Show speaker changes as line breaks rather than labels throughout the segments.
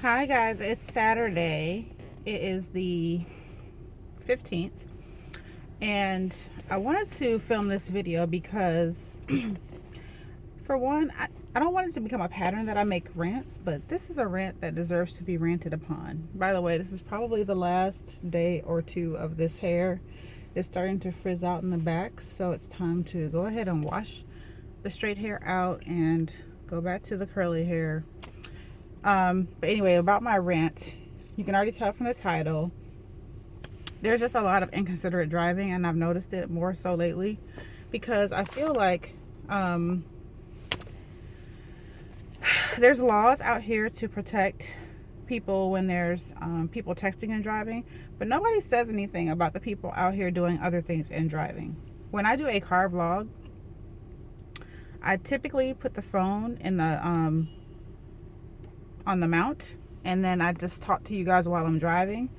Hi guys, it's Saturday. It is the 15th, and I wanted to film this video because for one, I don't want it to become a pattern that I make rants, but this is a rant that deserves to be ranted upon. By the way, this is probably the last day or two of this hair. It's starting to frizz out in the back, so it's time to go ahead and wash the straight hair out and go back to the curly hair. But anyway, about my rant, you can already tell from the title, there's just a lot of inconsiderate driving, and I've noticed it more so lately because I feel like there's laws out here to protect people when there's people texting and driving, but nobody says anything about the people out here doing other things and driving. When I do a car vlog, I typically put the phone in the on the mount, and then I just talk to you guys while I'm driving,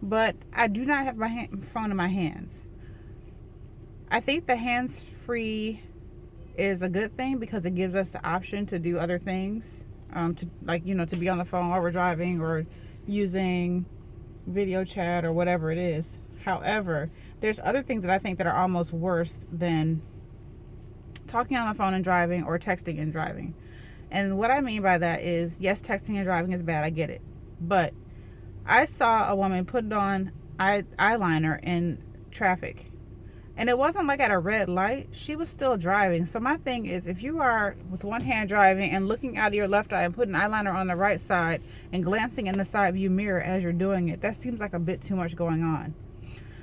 but I do not have my phone in my hands. I think the hands-free is a good thing because it gives us the option to do other things, to to be on the phone while we're driving or using video chat or whatever it is. However, there's other things that I think that are almost worse than talking on the phone and driving or texting and driving. And what I mean by that is, yes, texting and driving is bad. I get it. But I saw a woman put on eyeliner in traffic. And it wasn't like at a red light. She was still driving. So my thing is, if you are with one hand driving and looking out of your left eye and putting eyeliner on the right side and glancing in the side view mirror as you're doing it, that seems like a bit too much going on.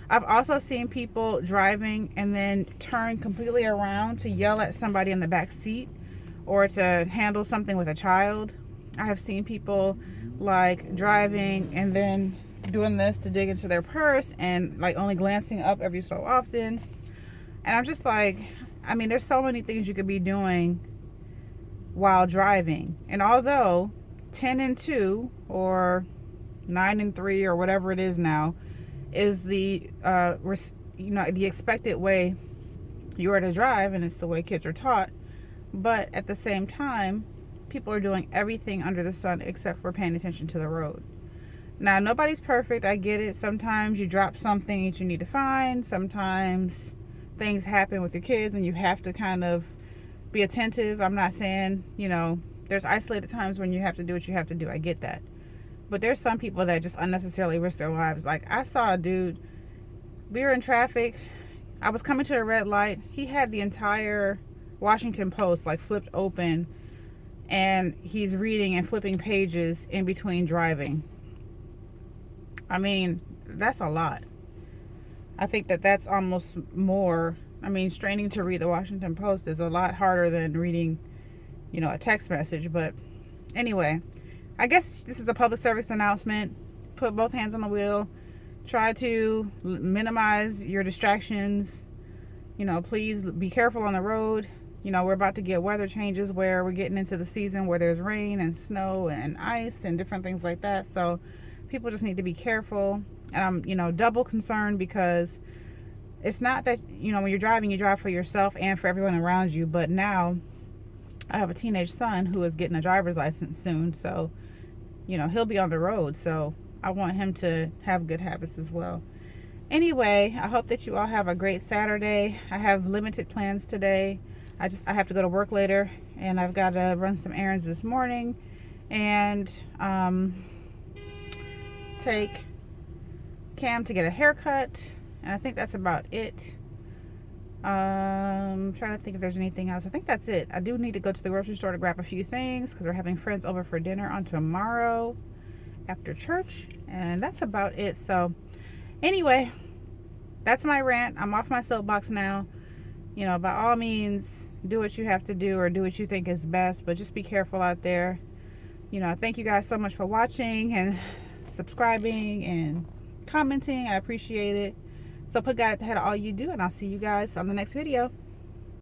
I've also seen people driving and then turn completely around to yell at somebody in the back seat, or to handle something with a child. I have seen people like driving and then doing this to dig into their purse and like only glancing up every so often. And I'm just like, I mean, there's so many things you could be doing while driving. And although 10 and 2 or 9 and 3 or whatever it is now is the the expected way you are to drive, and it's the way kids are taught, but at the same time, people are doing everything under the sun except for paying attention to the road. Now, nobody's perfect. I get it. Sometimes you drop something that you need to find. Sometimes things happen with your kids and you have to kind of be attentive. I'm not saying, there's isolated times when you have to do what you have to do. I get that. But there's some people that just unnecessarily risk their lives. Like, I saw a dude, we were in traffic. I was coming to a red light. He had the entire Washington Post like flipped open, and he's reading and flipping pages in between driving. I mean, that's a lot. I think that that's almost more. I mean, straining to read the Washington Post is a lot harder than reading, a text message. But anyway, I guess this is a public service announcement. Put both hands on the wheel. Try to minimize your distractions. Please be careful on the road. We're about to get weather changes where we're getting into the season where there's rain and snow and ice and different things like that. So people just need to be careful. And I'm, double concerned because it's not that, when you're driving, you drive for yourself and for everyone around you. But now I have a teenage son who is getting a driver's license soon. So, he'll be on the road. So I want him to have good habits as well. Anyway, I hope that you all have a great Saturday. I have limited plans today. I have to go to work later, and I've got to run some errands this morning and take Cam to get a haircut, and I think that's about it. I'm trying to think if there's anything else. I think that's it. I do need to go to the grocery store to grab a few things because we're having friends over for dinner on tomorrow after church, and that's about it. So anyway, that's my rant. I'm off my soapbox now. By all means, do what you have to do or do what you think is best, but just be careful out there. Thank you guys so much for watching and subscribing and commenting. I appreciate it. So put God at the head of all you do, and I'll see you guys on the next video.